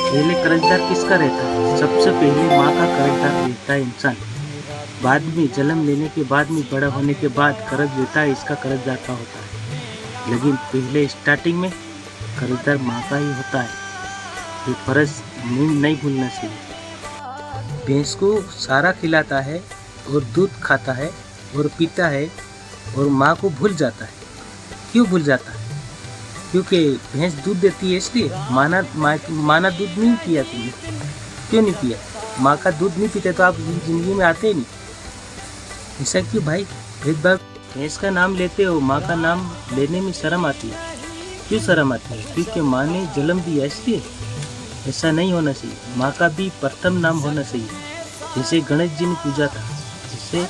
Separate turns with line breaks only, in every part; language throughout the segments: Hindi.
पहले कर्जदार किसका रहता है? सबसे पहले माँ का कर्जदार रहता है इंसान। बाद में जन्म लेने के बाद में बड़ा होने के बाद कर्ज लेता है, इसका कर्जदार का होता है। लेकिन पहले स्टार्टिंग में कर्जदार माँ का ही होता है। ये फर्ज नहीं भूलना चाहिए। भैंस को सारा खिलाता है और दूध खाता है और पीता है और माँ को भूल जाता है। क्यों भूल जाता है? क्योंकि भैंस दूध देती है इसलिए। माना दूध नहीं पिया तुमने, क्यों नहीं पिया? माँ का दूध नहीं पीते तो आप जिंदगी में आते ही नहीं। ऐसा क्यों भाई? भेदभाव। भैंस का नाम लेते हो, माँ का नाम लेने में शर्म आती है। क्यों शर्म आती है? क्योंकि माँ ने जन्म दिया इसलिए। ऐसा नहीं होना चाहिए। माँ का भी प्रथम नाम होना चाहिए। जैसे गणेश जी ने पूजा था, इससे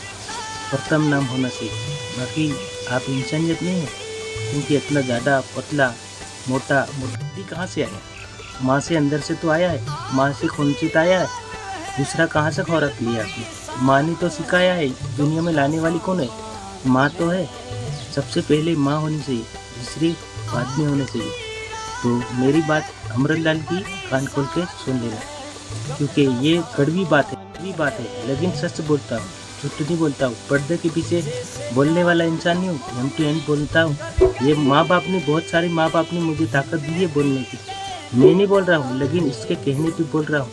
प्रथम नाम होना चाहिए। बाकी आप इंसानियत नहीं है, क्योंकि इतना ज़्यादा पतला मोटा भी कहाँ से आया? माँ से अंदर से तो आया है, माँ से खूंचित आया है। दूसरा कहाँ से खुराक लिया आपने? माँ ने तो सिखाया है। दुनिया में लाने वाली कौन है? माँ तो है। सबसे पहले माँ होनी चाहिए, दूसरी बाद में होनी चाहिए। तो मेरी बात अमृतलाल की कान खोल के सुन लेना, क्योंकि ये कड़वी बात है, लेकिन सच बोलता हूँ, झूठ नहीं बोलता हूँ। पर्दे के पीछे बोलने वाला इंसान नहीं हूँ, एम टू एम बोलता हूँ। ये बहुत सारे माँ बाप ने मुझे ताकत दी है बोलने की। मैं नहीं बोल रहा हूँ, लेकिन इसके कहने पे बोल रहा हूँ।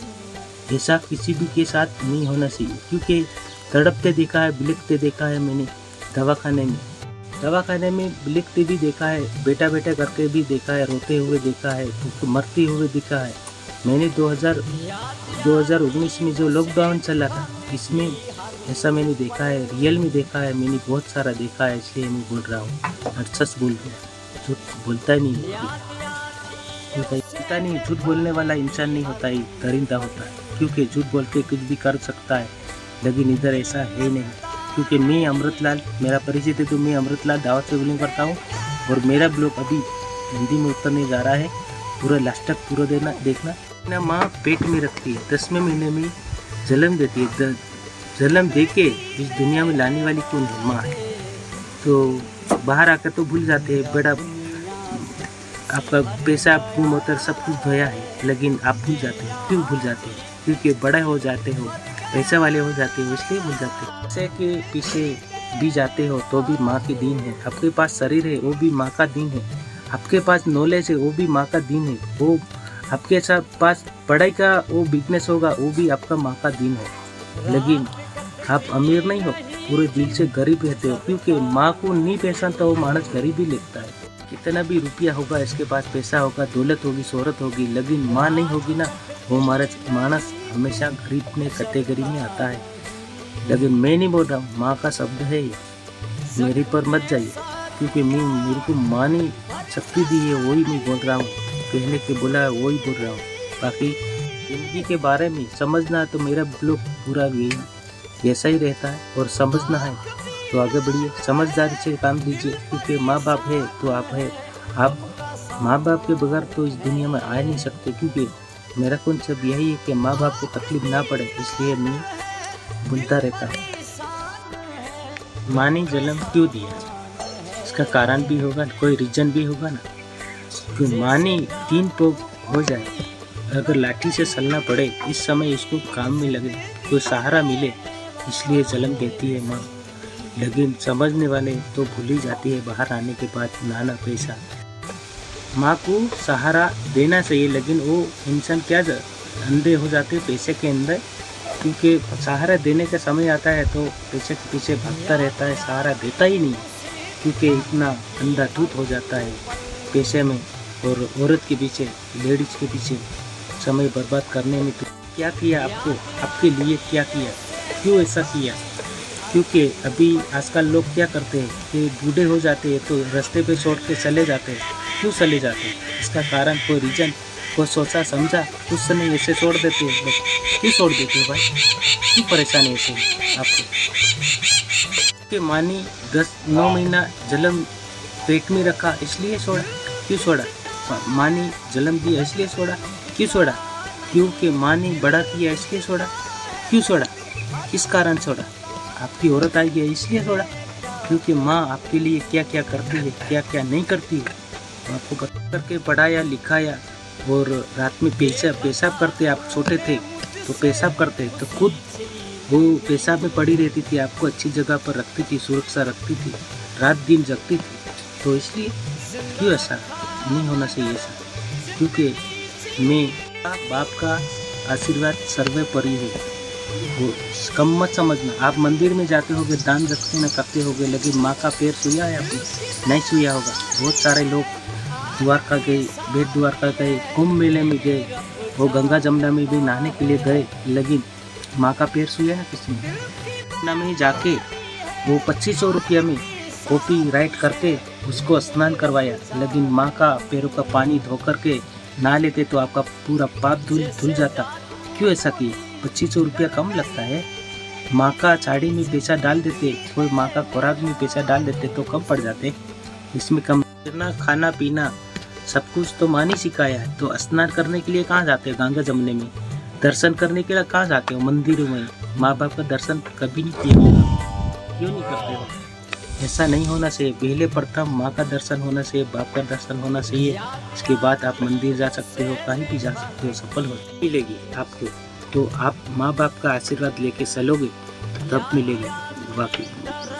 ऐसा किसी भी के साथ नहीं होना चाहिए, क्योंकि तड़पते देखा है, बिलखते देखा है मैंने। दवाखाने में बिलखते भी देखा है, बेटा करके भी देखा है, रोते हुए देखा है, मरते हुए देखा है मैंने। 2019 में जो लॉकडाउन चला था, इसमें ऐसा मैंने देखा है, रियल में देखा है मैंने, बहुत सारा देखा है। इसलिए मैं बोल रहा हूँ और सच बोल रहा हूँ। झूठ बोलता नहीं, झूठ बोलने वाला इंसान नहीं होता ही, दरिंदा होता है। क्योंकि झूठ बोल के कुछ भी कर सकता है, लेकिन इधर ऐसा है नहीं। क्योंकि मैं अमृतलाल, मेरा परिचय है तो मैं अमृतलाल दावत से बिलोंग करता हूँ। और मेरा ब्लॉग अभी हिंदी में उतरने जा रहा है, पूरा लास्ट तक पूरा देखना। अपना माँ पेट में रखती है, 10वें महीने में जन्म देती है। जन्म दे के इस दुनिया में लाने वाली कौन है? माँ है। तो बाहर आकर तो भूल जाते हैं, बड़ा आपका पैसा आपको मोटर सब कुछ धोया है, लेकिन आप भूल जाते हैं। क्यों भूल जाते हैं? क्योंकि बड़ा हो जाते हो, पैसे वाले हो जाते हो, इसलिए भूल जाते हो। पैसे के पीछे भी जाते हो तो भी माँ की दीन है। आपके पास शरीर है, वो भी माँ का दीन है। आपके पास नॉलेज है, वो भी माँ का दीन है। वो आपके पास पढ़ाई का वो बिजनेस होगा, वो भी आपका माँ का दीन है। लेकिन आप अमीर नहीं हो, पूरे दिल से गरीब रहते हो, क्योंकि माँ को नहीं पहचानता वो मानस गरीब ही लगता है। कितना भी रुपया होगा, इसके पास पैसा होगा, दौलत होगी, शोहरत होगी, लेकिन माँ नहीं होगी ना, वो मानस हमेशा गरीब में कैटेगरी में आता है। लेकिन मैं नहीं बोल रहा हूँ, माँ का शब्द है ये, मेरे पर मत जाइए, क्योंकि मेरे को माँ ने शक्ति दी है, वही मैं बोल रहा हूँ। कहने के बोला है वही बोल रहा हूँ। बाकी जिंदगी के बारे में समझना है तो मेरा ब्लॉग पूरा यही ऐसा ही रहता है। और समझना है तो आगे बढ़िए, समझदारी से काम लीजिए, क्योंकि माँ बाप है तो आप है। आप माँ बाप के बगैर तो इस दुनिया में आ नहीं सकते, क्योंकि मेरा कॉन्सेप्ट यही है कि माँ बाप को तकलीफ ना पड़े, इसलिए मैं बोलता रहता हूँ। माँ ने जन्म क्यों दिया, इसका कारण भी होगा, कोई रीजन भी होगा ना। क्यों माँ ने 3 पोग हो जाए, अगर लाठी से चलना पड़े, इस समय इसको काम में लगे, कोई सहारा मिले, इसलिए जन्म देती है माँ। लेकिन समझने वाले तो भूल ही जाती है बाहर आने के बाद नाना पैसा। माँ को सहारा देना चाहिए, लेकिन वो इंसान क्या अंधे हो जाते हैं पैसे के अंदर, क्योंकि सहारा देने का समय आता है तो पैसे के पीछे भागता रहता है, सहारा देता ही नहीं, क्योंकि इतना अंधाधुंध हो जाता है पैसे में और औरत के पीछे, लेडीज के पीछे समय बर्बाद करने में। तो क्या किया आपको, आपके लिए क्या किया, क्यों ऐसा किया? क्योंकि अभी आजकल लोग क्या करते हैं कि बूढ़े हो जाते हैं तो रास्ते पे छोड़ के चले जाते हैं। क्यों चले जाते हैं? इसका कारण कोई रीजन, कोई सोचा समझा कुछ समय ऐसे छोड़ देते हैं लोग। क्यों छोड़ देते हैं भाई? क्यों परेशानी ऐसे आपको? कि मानी 9 महीना जन्म पेट में रखा इसलिए छोड़ा। क्यों छोड़ा? माँ ने जन्म दिया इसलिए छोड़ा। क्यों छोड़ा? क्योंकि माँ ने बड़ा किया इसलिए छोड़ा। क्यों छोड़ा? किस कारण छोड़ा? आपकी औरत आई है इसलिए छोड़ा। क्योंकि माँ आपके लिए क्या क्या करती है, क्या क्या नहीं करती है, आपको करके पढ़ाया लिखाया, और रात में पेशाब करते, आप छोटे थे तो पेशाब करते तो खुद वो पेशाब में पड़ी रहती थी, आपको अच्छी जगह पर रखती थी, सुरक्षा रखती थी, रात दिन जगती थी। तो इसलिए क्यों ऐसा नहीं होना चाहिए ऐसा, क्योंकि मैं बाप का आशीर्वाद सर्वोपरि है। वो कम मत समझना। आप मंदिर में जाते होगे, दान दक्षिणा करते होगे, लेकिन माँ का पैर छुया है आपने? नहीं छुया होगा। बहुत सारे लोग द्वारका गए, बेट द्वारका गए, कुंभ मेले में गए, वो गंगा जमुना में भी नहाने के लिए गए, लेकिन माँ का पैर छुया है किसी ने? ना में जाके वो 2500 रुपया में कॉपी राइट करके उसको स्नान करवाया, लेकिन माँ का पैरों का पानी धो करके नहा लेते तो आपका पूरा पाप धुल जाता। क्यों ऐसा किए? 2500 रुपया कम लगता है? माँ का साड़ी में पैसा डाल देते, कोई माँ का खुराक में पैसा डाल देते तो कम पड़ जाते। इसमें कम करना, खाना पीना सब कुछ तो माँ ने सिखाया है। तो स्नान करने के लिए कहाँ जाते हो? गंगा जमुने में। दर्शन करने के लिए कहाँ जाते हो? मंदिरों में। माँ बाप का दर्शन कभी नहीं किया? क्यों नहीं करते हो? ऐसा नहीं होना चाहिए। पहले प्रथम माँ का दर्शन होना चाहिए, बाप का दर्शन होना चाहिए। इसके बाद आप मंदिर जा सकते हो, कहीं भी जा सकते हो, सफल हो मिलेगी आपको। तो आप माँ बाप का आशीर्वाद लेके चलोगे तब मिलेगी। बाकी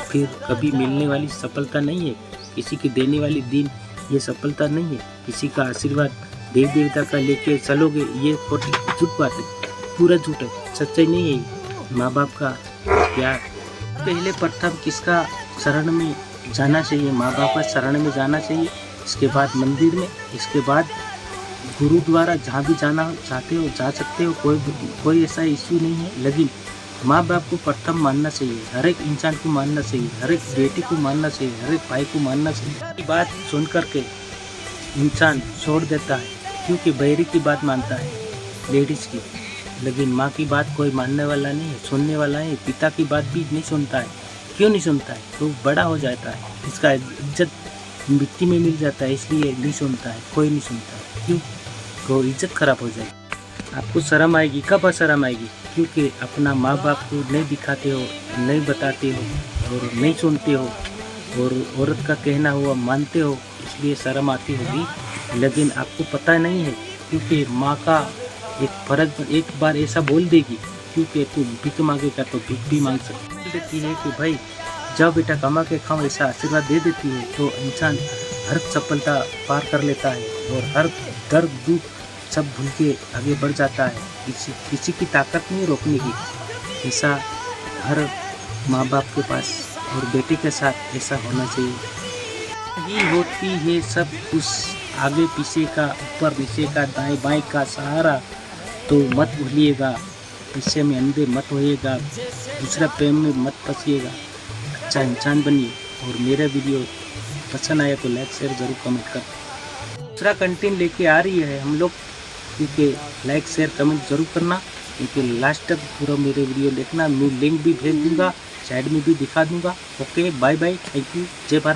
फिर कभी मिलने वाली सफलता नहीं है, किसी की देने वाली दिन ये सफलता नहीं है। किसी का आशीर्वाद देव देवता का लेके चलोगे, ये खोटी झूठ बात है, पूरा झूठ है, सच्चाई नहीं है। माँ बाप का प्यार पहले प्रथम किसका शरण में जाना चाहिए? माँ बाप का शरण में जाना चाहिए। इसके बाद मंदिर में, इसके बाद गुरुद्वारा, जहाँ भी जाना चाहते हो जा सकते हो, कोई ऐसा इश्यू नहीं है। लेकिन माँ बाप को प्रथम मानना चाहिए, हर एक इंसान को मानना चाहिए, हर एक बेटी को मानना चाहिए, हर एक भाई को मानना चाहिए। की बात सुन करके इंसान छोड़ देता है, क्योंकि बहरी की बात मानता है, लेडीज़ की, लेकिन माँ की बात कोई मानने वाला नहीं है, सुनने वाला है। पिता की बात भी नहीं सुनता है। क्यों नहीं सुनता है? तो बड़ा हो जाता है, इसका इज्जत मिट्टी में मिल जाता है, इसलिए नहीं सुनता है, कोई नहीं सुनता है। क्यों? तो इज्जत खराब हो जाएगी। आपको शर्म आएगी। कब शर्म आएगी? क्योंकि अपना माँ बाप को नहीं दिखाते हो, नहीं बताते हो और नहीं सुनते हो, और औरत का कहना हुआ मानते हो, इसलिए शर्म आती होगी। लेकिन आपको पता नहीं है, क्योंकि माँ का एक फर्ज एक बार ऐसा बोल देगी, क्योंकि तू भीख मांगेगा तो भीख भी मांग सकती देती है कि भाई जाओ बेटा कमा के खाओ, ऐसा आशीर्वाद दे देती है। तो इंसान हर सफलता पार कर लेता है और हर दर्द दुख सब भूल के आगे बढ़ जाता है। किसी की ताकत नहीं रोकने की। ऐसा हर माँ बाप के पास और बेटे के साथ ऐसा होना चाहिए। ये होती है सब कुछ, आगे पीछे का, ऊपर नीचे का, दाएं बाएं का सहारा। तो मत भूलिएगा, पीछे में अंधे मत होइएगा, दूसरा प्रेम में मत फंसिएगा, अच्छा इंसान बनिए। और मेरा वीडियो पसंद आया तो लाइक शेयर जरूर कमेंट कर। दूसरा कंटेंट लेके आ रही है हम लोग, क्योंकि लाइक शेयर कमेंट जरूर करना, क्योंकि लास्ट तक पूरा मेरे वीडियो देखना। मैं लिंक भी भेज दूंगा, साइड में भी दिखा दूंगा। Okay, bye bye, thank you, जय भारत।